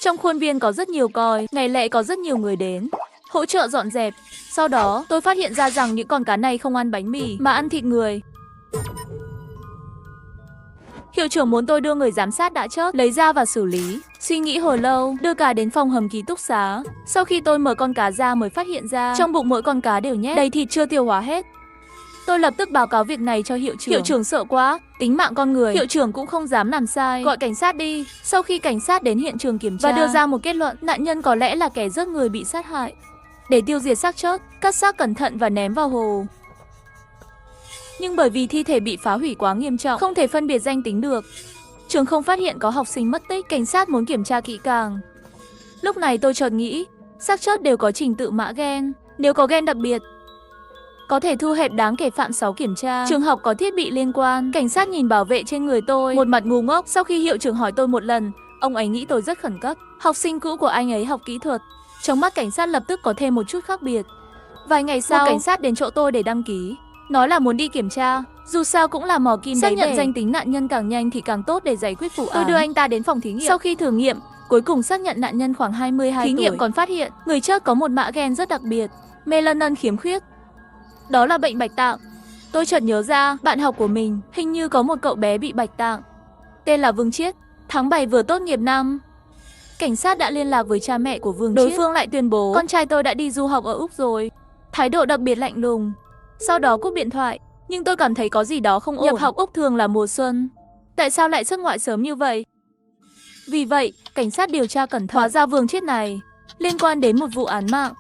Trong khuôn viên có rất nhiều còi, ngày lễ có rất nhiều người đến hỗ trợ dọn dẹp. Sau đó, tôi phát hiện ra rằng những con cá này không ăn bánh mì mà ăn thịt người. Hiệu trưởng muốn tôi đưa người giám sát đã chết lấy ra và xử lý. Suy nghĩ hồi lâu, đưa cá đến phòng hầm ký túc xá. Sau khi tôi mở con cá ra mới phát hiện ra trong bụng mỗi con cá đều nhét đầy thịt chưa tiêu hóa hết. Tôi lập tức báo cáo việc này cho hiệu trưởng. Hiệu trưởng sợ quá, tính mạng con người. Hiệu trưởng cũng không dám làm sai, gọi cảnh sát đi. Sau khi cảnh sát đến hiện trường kiểm tra và đưa ra một kết luận, nạn nhân có lẽ là kẻ giết người bị sát hại. Để tiêu diệt xác chết, cắt xác cẩn thận và ném vào hồ. Nhưng bởi vì thi thể bị phá hủy quá nghiêm trọng, không thể phân biệt danh tính được. Trường không phát hiện có học sinh mất tích, cảnh sát muốn kiểm tra kỹ càng. Lúc này tôi chợt nghĩ, xác chết đều có trình tự mã gen. Nếu có gen đặc biệt, có thể thu hẹp đáng kể phạm 6 kiểm tra. Trường học có thiết bị liên quan. Cảnh sát nhìn bảo vệ trên người tôi, một mặt ngu ngốc. Sau khi hiệu trưởng hỏi tôi một lần, ông ấy nghĩ tôi rất khẩn cấp. Học sinh cũ của anh ấy học kỹ thuật. Trong mắt cảnh sát lập tức có thêm một chút khác biệt. Vài ngày sau, cảnh sát đến chỗ tôi để đăng ký. Nói là muốn đi kiểm tra, dù sao cũng là mò kim xác nhận danh tính nạn nhân càng nhanh thì càng tốt để giải quyết vụ án. Tôi đưa anh ta đến phòng thí nghiệm. Sau khi thử nghiệm, cuối cùng xác nhận nạn nhân khoảng 22 tuổi. Thí nghiệm còn phát hiện người chết có một mã gen rất đặc biệt, melanin khiếm khuyết. Đó là bệnh bạch tạng. Tôi chợt nhớ ra, bạn học của mình hình như có một cậu bé bị bạch tạng. Tên là Vương Chiết, tháng 7 vừa tốt nghiệp năm. Cảnh sát đã liên lạc với cha mẹ của Vương Chiết. Đối phương lại tuyên bố con trai tôi đã đi du học ở Úc rồi. Thái độ đặc biệt lạnh lùng. Sau đó cúp điện thoại. Nhưng tôi cảm thấy có gì đó không ổn. Nhập học Úc thường là mùa xuân. Tại sao lại xuất ngoại sớm như vậy? Vì vậy, cảnh sát điều tra cẩn thận. Hóa ra Vương Chiết này liên quan đến một vụ án mạng.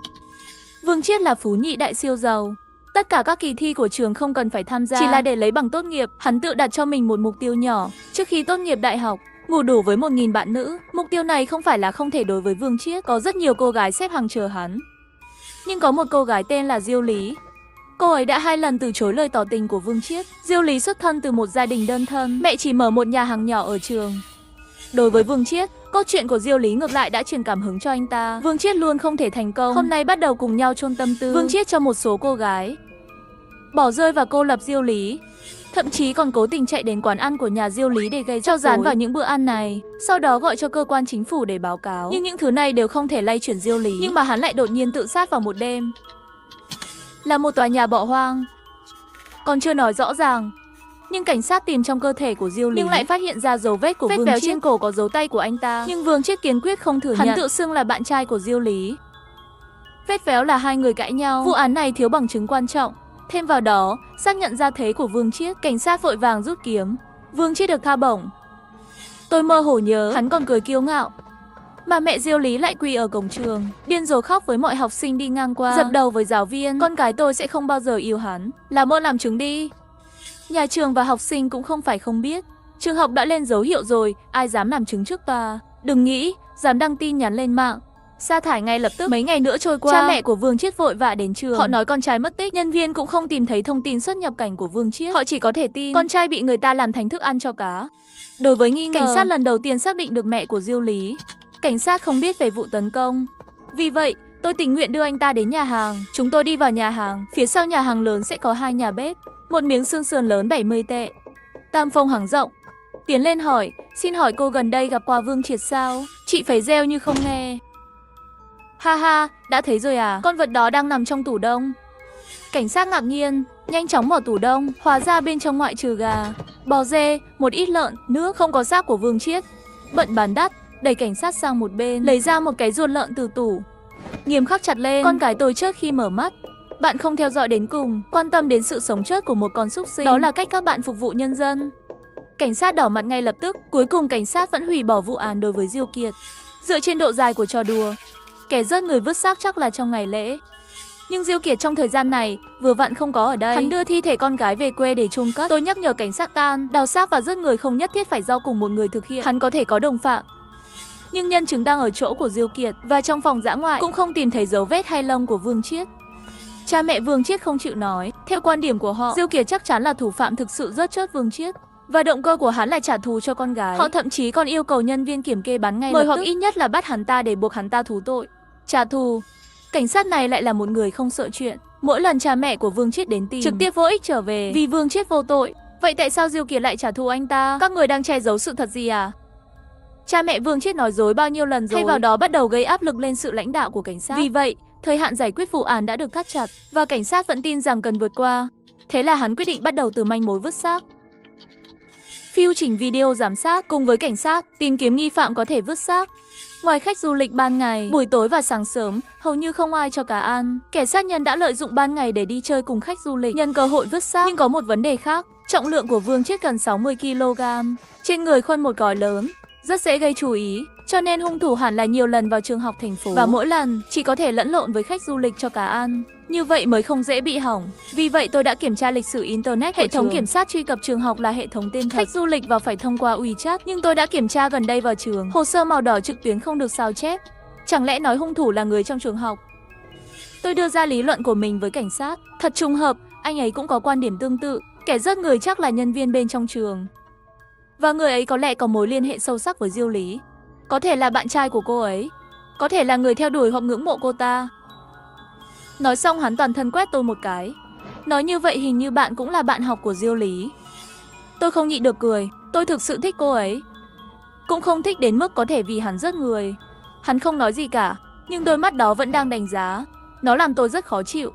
Vương Chiết là phú nhị đại siêu giàu. Tất cả các kỳ thi của trường không cần phải tham gia, chỉ là để lấy bằng tốt nghiệp. Hắn tự đặt cho mình một mục tiêu nhỏ trước khi tốt nghiệp đại học, ngủ đủ với 1000 bạn nữ. Mục tiêu này không phải là không thể đối với Vương Chiết. Có rất nhiều cô gái xếp hàng chờ hắn. Nhưng có một cô gái tên là Diêu Lý. Cô ấy đã 2 lần từ chối lời tỏ tình của Vương Chiết. Diêu Lý xuất thân từ một gia đình đơn thân, mẹ chỉ mở một nhà hàng nhỏ ở trường. Đối với Vương Chiết, câu chuyện của Diêu Lý ngược lại đã truyền cảm hứng cho anh ta. Vương Chiết luôn không thể thành công. Hôm nay bắt đầu cùng nhau chôn tâm tư. Vương Chiết cho một số cô gái bỏ rơi và cô lập Diêu Lý. Thậm chí còn cố tình chạy đến quán ăn của nhà Diêu Lý để gây cho dán vào những bữa ăn này. Sau đó gọi cho cơ quan chính phủ để báo cáo. Nhưng những thứ này đều không thể lay chuyển Diêu Lý. Nhưng mà hắn lại đột nhiên tự sát vào một đêm. Là một tòa nhà bỏ hoang. Còn chưa nói rõ ràng. Nhưng cảnh sát tìm trong cơ thể của Diêu Lý nhưng lại phát hiện ra dấu vết của Vương Chiết. Trên cổ có dấu tay của anh ta. Nhưng Vương Chiết kiên quyết không thừa nhận. Hắn tự xưng là bạn trai của Diêu Lý. Vết véo là 2 người cãi nhau. Vụ án này thiếu bằng chứng quan trọng. Thêm vào đó, xác nhận ra thế của Vương Chiết, cảnh sát vội vàng rút kiếm. Vương Chiết được tha bổng. Tôi mơ hồ nhớ hắn còn cười kiêu ngạo. Mà mẹ Diêu Lý lại quỳ ở cổng trường, điên rồ khóc với mọi học sinh đi ngang qua, dập đầu với giáo viên. Con cái tôi sẽ không bao giờ yêu hắn. Làm ơn làm chứng đi. Nhà trường và học sinh cũng không phải không biết. Trường học đã lên dấu hiệu rồi, ai dám làm chứng trước tòa. Đừng nghĩ, dám đăng tin nhắn lên mạng sa thải ngay lập tức. Mấy ngày nữa trôi qua, cha mẹ của Vương Chiết vội vã đến trường. Họ nói con trai mất tích, nhân viên cũng không tìm thấy thông tin xuất nhập cảnh của Vương Chiết. Họ chỉ có thể tin con trai bị người ta làm thành thức ăn cho cá. Đối với nghi ngờ, cảnh sát lần đầu tiên xác định được mẹ của Diêu Lý. Cảnh sát không biết về vụ tấn công. Vì vậy, tôi tình nguyện đưa anh ta đến nhà hàng. Chúng tôi đi vào nhà hàng. Phía sau nhà hàng lớn sẽ có 2 nhà bếp. Một miếng xương sườn lớn 70 tệ. Tam phong hàng rộng. Tiến lên hỏi, xin hỏi cô gần đây gặp qua Vương Chiết sao? Chị phải reo như không nghe. Ha ha, đã thấy rồi à? Con vật đó đang nằm trong tủ đông. Cảnh sát ngạc nhiên, nhanh chóng mở tủ đông. Hóa ra bên trong ngoại trừ gà, bò dê, một ít lợn, nước, không có xác của Vương Chiết. Bận bán đắt, đẩy cảnh sát sang một bên, lấy ra một cái ruột lợn từ tủ. Nghiêm khắc chặt lên. Con cái tôi trước khi mở mắt. Bạn không theo dõi đến cùng, quan tâm đến sự sống chết của một con súc sinh. Đó là cách các bạn phục vụ nhân dân. Cảnh sát đỏ mặt ngay lập tức. Cuối cùng cảnh sát vẫn hủy bỏ vụ án đối với Diêu Kiệt. Dựa trên độ dài của trò đùa, kẻ giết người vứt xác chắc là trong ngày lễ. Nhưng Diêu Kiệt trong thời gian này vừa vặn không có ở đây. Hắn đưa thi thể con gái về quê để chôn cất. Tôi nhắc nhở cảnh sát đào xác và giết người không nhất thiết phải do cùng một người thực hiện. Hắn có thể có đồng phạm. Nhưng nhân chứng đang ở chỗ của Diêu Kiệt và trong phòng dã ngoại cũng không tìm thấy dấu vết hay lông của Vương Chiết. Cha mẹ Vương Chiết không chịu nói. Theo quan điểm của họ, Diêu Kiệt chắc chắn là thủ phạm thực sự giết chết Vương Chiết. Và động cơ của hắn là trả thù cho con gái. Họ thậm chí còn yêu cầu nhân viên kiểm kê bán ngay lập tức, hoặc ít nhất là bắt hắn ta để buộc hắn ta thú tội. Trả thù. Cảnh sát này lại là một người không sợ chuyện. Mỗi lần cha mẹ của Vương Chiết đến tìm, trực tiếp vô ích trở về vì Vương Chiết vô tội. Vậy tại sao Diêu Kiệt lại trả thù anh ta? Các người đang che giấu sự thật gì à? Cha mẹ Vương Chiết nói dối bao nhiêu lần rồi, thay vào đó bắt đầu gây áp lực lên sự lãnh đạo của cảnh sát. Vì vậy, thời hạn giải quyết vụ án đã được thắt chặt và cảnh sát vẫn tin rằng cần vượt qua. Thế là hắn quyết định bắt đầu từ manh mối vứt xác. Phiêu chỉnh video giám sát cùng với cảnh sát tìm kiếm nghi phạm có thể vứt xác. Ngoài khách du lịch ban ngày, buổi tối và sáng sớm, hầu như không ai cho cá ăn. Kẻ sát nhân đã lợi dụng ban ngày để đi chơi cùng khách du lịch, nhân cơ hội vứt xác. Nhưng có một vấn đề khác, trọng lượng của Vương Chiết gần 60 kg, trên người khuân một gói lớn, rất dễ gây chú ý. Cho nên hung thủ hẳn là nhiều lần vào trường học thành phố và mỗi lần chỉ có thể lẫn lộn với khách du lịch cho cá ăn. Như vậy mới không dễ bị hỏng. Vì vậy tôi đã kiểm tra lịch sử Internet của hệ thống kiểm soát truy cập trường học là hệ thống tên thật. Khách du lịch vào phải thông qua WeChat, nhưng tôi đã kiểm tra gần đây vào trường. Hồ sơ màu đỏ trực tuyến không được sao chép. Chẳng lẽ nói hung thủ là người trong trường học? Tôi đưa ra lý luận của mình với cảnh sát. Thật trùng hợp, anh ấy cũng có quan điểm tương tự. Kẻ giết người chắc là nhân viên bên trong trường. Và người ấy có lẽ có mối liên hệ sâu sắc với Diêu Lý. Có thể là bạn trai của cô ấy. Có thể là người theo đuổi hoặc ngưỡng mộ cô ta. Nói xong hắn toàn thân quét tôi một cái. Nói như vậy hình như bạn cũng là bạn học của Diêu Lý. Tôi không nhịn được cười. Tôi thực sự thích cô ấy. Cũng không thích đến mức có thể vì hắn giết người. Hắn không nói gì cả, nhưng đôi mắt đó vẫn đang đánh giá. Nó làm tôi rất khó chịu.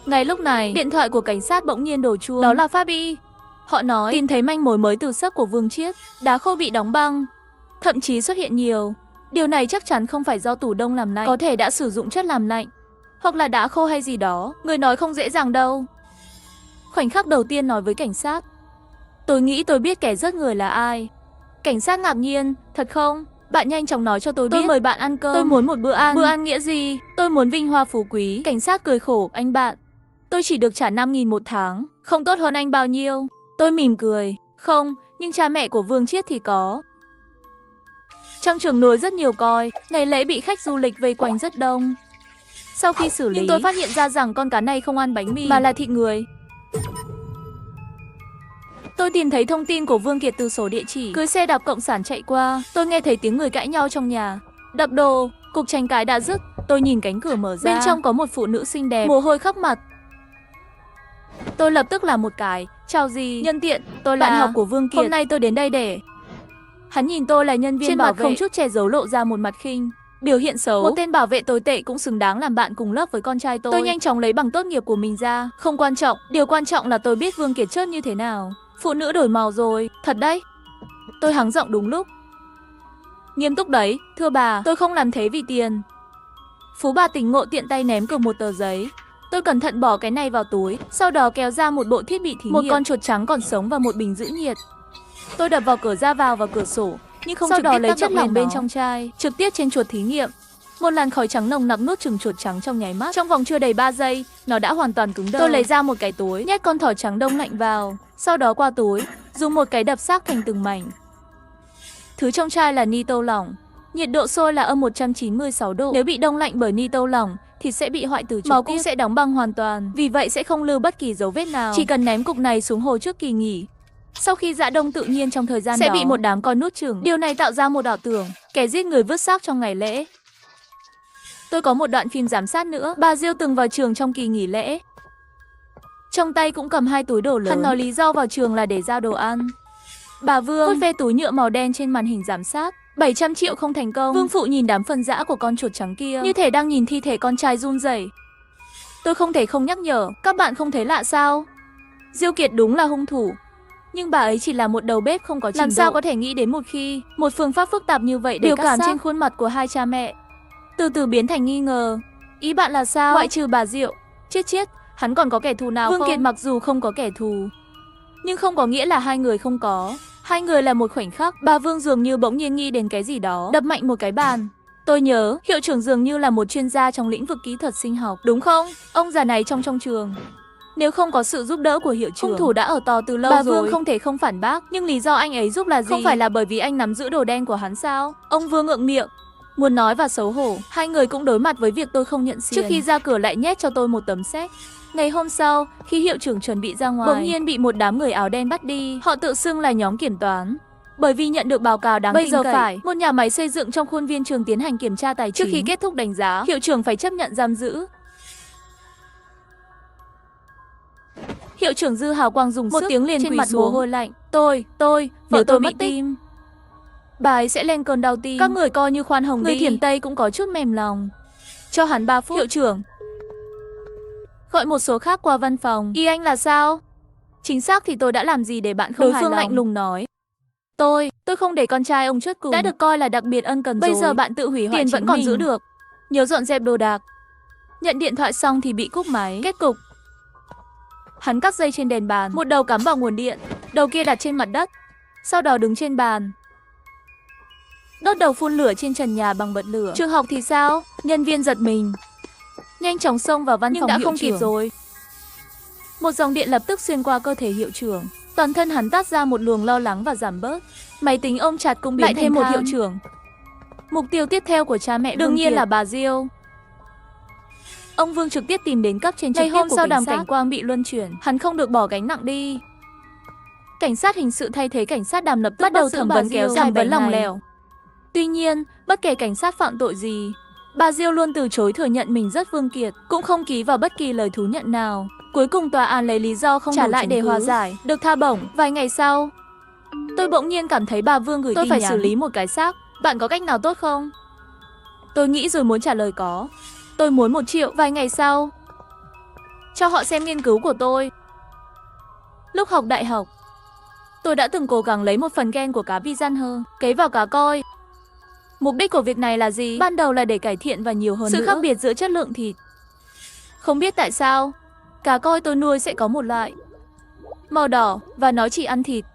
Ngay lúc này, điện thoại của cảnh sát bỗng nhiên đổ chuông. Đó là pháp y. Họ nói tìm thấy manh mối mới từ xác của Vương Chiết. Đá khô bị đóng băng, thậm chí xuất hiện nhiều. Điều này chắc chắn không phải do tủ đông làm lạnh, có thể đã sử dụng chất làm lạnh, hoặc là đá khô hay gì đó. Người nói không dễ dàng đâu. Khoảnh khắc đầu tiên nói với cảnh sát, tôi nghĩ tôi biết kẻ giết người là ai. Cảnh sát ngạc nhiên, thật không? Bạn nhanh chóng nói cho tôi biết. Tôi mời bạn ăn cơm. Tôi muốn một bữa ăn. Bữa ăn nghĩa gì? Tôi muốn vinh hoa phú quý. Cảnh sát cười khổ, anh bạn, tôi chỉ được trả 5.000 một tháng, không tốt hơn anh bao nhiêu. Tôi mỉm cười, không, nhưng cha mẹ của Vương Chiết thì có. Trong trường nuôi rất nhiều coi, ngày lễ bị khách du lịch vây quanh rất đông. Sau khi xử lý, nhưng tôi phát hiện ra rằng con cá này không ăn bánh mì mà là thịt người. Tôi tìm thấy thông tin của Vương Kiệt từ sổ địa chỉ, cưới xe đạp cộng sản chạy qua. Tôi nghe thấy tiếng người cãi nhau trong nhà, đập đồ, cuộc tranh cãi đã dứt. Tôi nhìn cánh cửa mở ra, bên trong có một phụ nữ xinh đẹp, mồ hôi khắp mặt. Tôi lập tức làm một cái, chào gì, nhân tiện, tôi là bạn học của Vương Kiệt. Hôm nay tôi đến đây để... Hắn nhìn tôi là nhân viên bảo vệ, không chút che giấu lộ ra một mặt khinh. Biểu hiện xấu, một tên bảo vệ tồi tệ cũng xứng đáng làm bạn cùng lớp với con trai tôi. Tôi nhanh chóng lấy bằng tốt nghiệp của mình ra. Không quan trọng, điều quan trọng là tôi biết Vương Kiệt chớt như thế nào. Phụ nữ đổi màu rồi, thật đấy. Tôi hắng giọng đúng lúc. Nghiêm túc đấy, thưa bà, tôi không làm thế vì tiền. Phú bà tỉnh ngộ tiện tay ném cược một tờ giấy. Tôi cẩn thận bỏ cái này vào túi, sau đó kéo ra một bộ thiết bị thí nghiệm, một con chuột trắng còn sống và một bình giữ nhiệt. Tôi đập vào cửa ra vào và cửa sổ, nhưng không sau đó lấy chất lỏng bên trong chai, trực tiếp trên chuột thí nghiệm. Một làn khói trắng nồng nặc nuốt chửng chuột trắng trong nháy mắt. Trong vòng chưa đầy 3 giây, nó đã hoàn toàn cứng đơ. Tôi lấy ra một cái túi, nhét con thỏ trắng đông lạnh vào, sau đó qua túi, dùng một cái đập xác thành từng mảnh. Thứ trong chai là nitơ lỏng. Nhiệt độ sôi là âm 196 độ. Nếu bị đông lạnh bởi nitơ lỏng thì sẽ bị hoại tử trực tiếp. Máu cũng sẽ đóng băng hoàn toàn, vì vậy sẽ không lưu bất kỳ dấu vết nào. Chỉ cần ném cục này xuống hồ trước kỳ nghỉ. Sau khi rã đông tự nhiên trong thời gian đó sẽ bị một đám con nuốt chửng. Điều này tạo ra một ảo tưởng kẻ giết người vứt xác trong ngày lễ. Tôi có một đoạn phim giám sát nữa. Bà Diêu từng vào trường trong kỳ nghỉ lễ. Trong tay cũng cầm 2 túi đồ lớn. Hắn nói lý do vào trường là để giao đồ ăn. Bà Vương vuốt ve túi nhựa màu đen trên màn hình giám sát. 700 triệu không thành công. Vương phụ nhìn đám phân rã của con chuột trắng kia, như thể đang nhìn thi thể con trai run rẩy. Tôi không thể không nhắc nhở, các bạn không thấy lạ sao? Diêu Kiệt đúng là hung thủ, nhưng bà ấy chỉ là một đầu bếp không có trình độ. Làm sao có thể nghĩ đến một phương pháp phức tạp như vậy để biểu cảm trên khuôn mặt của hai cha mẹ từ từ biến thành nghi ngờ. Ý bạn là sao? Ngoại trừ bà Diệu. Chết, hắn còn có kẻ thù nào không? Vương Kiệt mặc dù không có kẻ thù, nhưng không có nghĩa là hai người không có. Hai người là một khoảnh khắc. Bà Vương dường như bỗng nhiên nghĩ đến cái gì đó, đập mạnh một cái bàn. Tôi nhớ, hiệu trưởng dường như là một chuyên gia trong lĩnh vực kỹ thuật sinh học, đúng không? Ông già này trong trường. Nếu không có sự giúp đỡ của hiệu trưởng, hung thủ đã ở tò từ lâu rồi. Bà Vương không thể không phản bác, nhưng lý do anh ấy giúp là gì? Không phải là bởi vì anh nắm giữ đồ đen của hắn sao? Ông Vương ngượng miệng, muốn nói và xấu hổ. Hai người cũng đối mặt với việc tôi không nhận xiên. Trước khi ra cửa lại nhét cho tôi một tấm séc. Ngày hôm sau, khi hiệu trưởng chuẩn bị ra ngoài, bỗng nhiên bị một đám người áo đen bắt đi. Họ tự xưng là nhóm kiểm toán, bởi vì nhận được báo cáo đáng tin cậy. Bây giờ phải một nhà máy xây dựng trong khuôn viên trường tiến hành kiểm tra tài chính. Trước khi kết thúc đánh giá, hiệu trưởng phải chấp nhận giam giữ. Hiệu trưởng Dư hào quang dùng một tiếng liền trên mặt mồ hôi lạnh. Tôi, nếu tôi mất tích. bà ấy sẽ lên cơn đau tim. Các người coi như khoan hồng đi. Người Thiểm Tây cũng có chút mềm lòng. Cho hắn 3 phút. Hiệu trưởng. Gọi một số khác qua văn phòng. Ý anh là sao? Chính xác thì tôi đã làm gì để bạn không hài lòng? Đối phương lạnh lùng nói. Tôi không để con trai ông chốt cùng. Đã được coi là đặc biệt ân cần rồi. Bây giờ bạn tự hủy hoại tiền vẫn còn giữ được. Nhớ dọn dẹp đồ đạc. Nhận điện thoại xong thì bị cúp máy. Kết cục. Hắn cắt dây trên đèn bàn. Một đầu cắm vào nguồn điện, đầu kia đặt trên mặt đất. Sau đó đứng trên bàn, đốt đầu phun lửa trên trần nhà bằng bật lửa. Trường học thì sao? Nhân viên giật mình, nhanh chóng xông vào văn phòng hiệu trưởng. Nhưng đã không kịp rồi. Một dòng điện lập tức xuyên qua cơ thể hiệu trưởng. Toàn thân hắn toát ra một luồng lo lắng và giảm bớt. Máy tính ôm chặt cũng biến lại thêm một hiệu trưởng. Mục tiêu tiếp theo của cha mẹ đương nhiên là bà Diêu. Ông Vương trực tiếp tìm đến cấp trên trực tiếp của sau Đàm Cảnh Quang bị luân chuyển, hắn không được bỏ gánh nặng đi. Cảnh sát hình sự thay thế cảnh sát Đàm lập tức bắt đầu thẩm vấn kéo dài vấn lòng lẻo. Tuy nhiên, bất kể cảnh sát phạm tội gì, bà Diêu luôn từ chối thừa nhận mình rất vương kiệt, cũng không ký vào bất kỳ lời thú nhận nào. Cuối cùng tòa án lấy lý do không trả lại để hòa giải, được tha bổng. Vài ngày sau, tôi bỗng nhiên cảm thấy bà Vương gửi tin nhắn. Tôi phải xử lý một cái xác, bạn có cách nào tốt không? Tôi nghĩ rồi muốn trả lời có. Tôi muốn 1 triệu. Vài ngày sau, cho họ xem nghiên cứu của tôi. Lúc học đại học, tôi đã từng cố gắng lấy một phần gen của cá Piranha cấy vào cá koi. Mục đích của việc này là gì? Ban đầu là để cải thiện và nhiều hơn sự khác biệt giữa chất lượng thịt. Không biết tại sao, cá koi tôi nuôi sẽ có một loại màu đỏ và nó chỉ ăn thịt.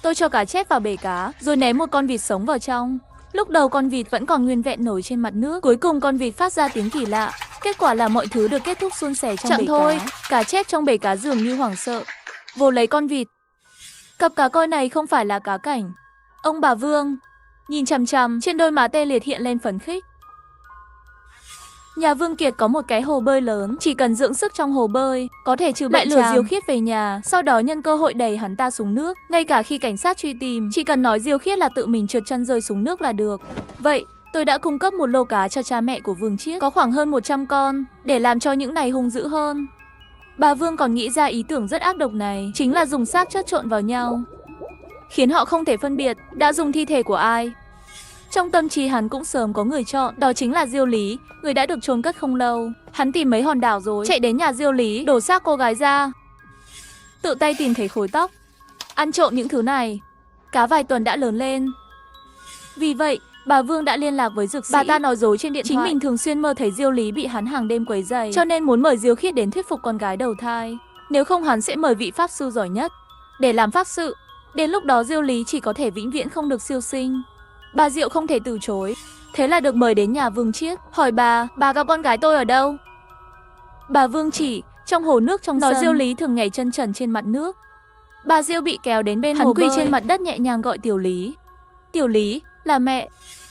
Tôi cho cá chép vào bể cá, rồi ném một con vịt sống vào trong. Lúc đầu con vịt vẫn còn nguyên vẹn nổi trên mặt nước. Cuối cùng con vịt phát ra tiếng kỳ lạ. Kết quả là mọi thứ được kết thúc suôn sẻ trong bể thôi. Cá chép trong bể cá dường như hoảng sợ, vồ lấy con vịt. Cặp cá koi này không phải là cá cảnh. Ông bà Vương nhìn chằm chằm, trên đôi má tê liệt hiện lên phấn khích. Nhà Vương Kiệt có một cái hồ bơi lớn, chỉ cần dưỡng sức trong hồ bơi, có thể trừ bệnh lừa Diêu Khiết về nhà, sau đó nhân cơ hội đẩy hắn ta xuống nước. Ngay cả khi cảnh sát truy tìm, chỉ cần nói Diêu Khiết là tự mình trượt chân rơi xuống nước là được. Vậy, tôi đã cung cấp một lô cá cho cha mẹ của Vương Chiết, có khoảng hơn 100 con, để làm cho những này hung dữ hơn. Bà Vương còn nghĩ ra ý tưởng rất ác độc này, chính là dùng xác chất trộn vào nhau, khiến họ không thể phân biệt đã dùng thi thể của ai. Trong tâm trí hắn cũng sớm có người chọn, đó chính là Diêu Lý, người đã được chôn cất không lâu. Hắn tìm mấy hòn đảo rồi, chạy đến nhà Diêu Lý, đổ xác cô gái ra, tự tay tìm thấy khối tóc, ăn trộm những thứ này. Cá vài tuần đã lớn lên. Vì vậy, bà Vương đã liên lạc với dược sĩ. Bà ta nói dối trên điện thoại, chính mình thường xuyên mơ thấy Diêu Lý bị hắn hàng đêm quấy rầy, cho nên muốn mời Diêu Khiết đến thuyết phục con gái đầu thai. Nếu không hắn sẽ mời vị pháp sư giỏi nhất để làm pháp sự. Đến lúc đó Diêu Lý chỉ có thể vĩnh viễn không được siêu sinh. Bà Diệu không thể từ chối, thế là được mời đến nhà Vương Chiết. Hỏi bà gặp con gái tôi ở đâu? Bà Vương chỉ trong hồ nước trong sân. Nói Diêu Lý thường nhảy chân trần trên mặt nước. Bà Diêu bị kéo đến bên hồ bơi, quỳ trên mặt đất nhẹ nhàng gọi Tiểu Lý. Tiểu Lý là mẹ.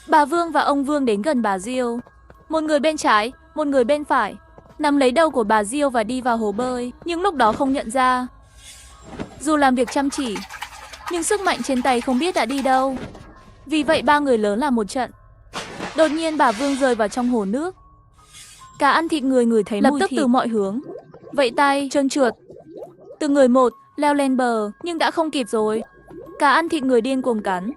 Bà Vương và ông Vương đến gần bà Diêu, một người bên trái, một người bên phải, nắm lấy đầu của bà Diêu và đi vào hồ bơi. Nhưng lúc đó không nhận ra, dù làm việc chăm chỉ, nhưng sức mạnh trên tay không biết đã đi đâu. Vì vậy ba người lớn là một trận. Đột nhiên bà Vương rơi vào trong hồ nước. Cá ăn thịt người ngửi thấy mùi thịt, lập tức từ mọi hướng vẫy tay trơn trượt, từng người một leo lên bờ, nhưng đã không kịp rồi. Cá ăn thịt người điên cuồng cắn.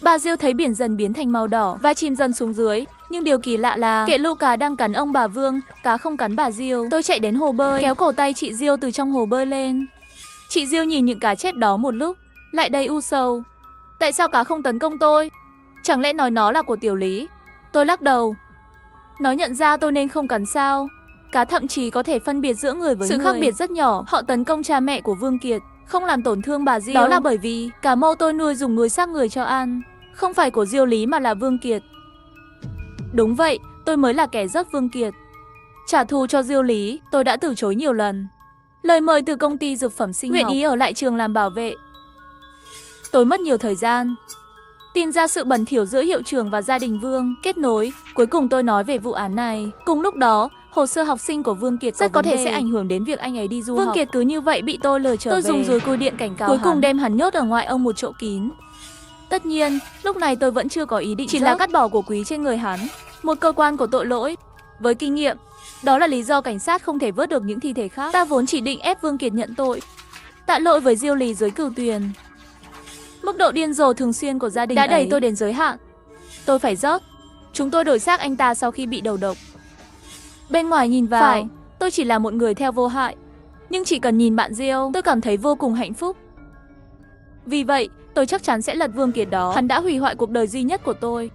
Bà Diêu thấy biển dần biến thành màu đỏ và chìm dần xuống dưới. Nhưng điều kỳ lạ là kệ lũ cá đang cắn ông bà Vương, cá không cắn bà Diêu. Tôi chạy đến hồ bơi, kéo cổ tay chị Diêu từ trong hồ bơi lên. Chị Diêu nhìn những cá chết đó một lúc, lại đầy u sầu. Tại sao cá không tấn công tôi? Chẳng lẽ nói nó là của Tiểu Lý? Tôi lắc đầu. Nó nhận ra tôi nên không cắn sao? Cá thậm chí có thể phân biệt giữa người với người. Sự khác biệt rất nhỏ. Họ tấn công cha mẹ của Vương Kiệt, không làm tổn thương bà Diêu. Đó là bởi vì cá mâu tôi nuôi dùng nuôi xác người cho ăn, không phải của Diêu Lý mà là Vương Kiệt. Đúng vậy, tôi mới là kẻ giết Vương Kiệt. Trả thù cho Diêu Lý, tôi đã từ chối nhiều lần. Lời mời từ công ty dược phẩm sinh học, nguyện ý ở lại trường làm bảo vệ. Tôi mất nhiều thời gian tìm ra sự bẩn thỉu giữa hiệu trưởng và gia đình Vương, kết nối. Cuối cùng tôi nói về vụ án này. Cùng lúc đó, hồ sơ học sinh của Vương Kiệt rất có thể sẽ ảnh hưởng đến việc anh ấy đi du học. Vương Kiệt cứ như vậy bị tôi lừa trở về. Tôi dùng dùi cui điện cảnh cáo. Cuối cùng đem hắn nhốt ở ngoại ông một chỗ kín. Tất nhiên, lúc này tôi vẫn chưa có ý định chỉ là cắt bỏ của quý trên người hắn, một cơ quan của tội lỗi. Với kinh nghiệm, đó là lý do cảnh sát không thể vớt được những thi thể khác. Ta vốn chỉ định ép Vương Kiệt nhận tội, tạ lỗi với Diêu Lý dưới cửu tuyền. Mức độ điên rồ thường xuyên của gia đình đã đẩy tôi đến giới hạn. Tôi phải rớt. Chúng tôi đổi xác anh ta sau khi bị đầu độc. Bên ngoài nhìn vào, phải, tôi chỉ là một người theo vô hại. Nhưng chỉ cần nhìn bạn Diêu, tôi cảm thấy vô cùng hạnh phúc. Vì vậy, tôi chắc chắn sẽ lật Vương Kiệt đó. Hắn đã hủy hoại cuộc đời duy nhất của tôi.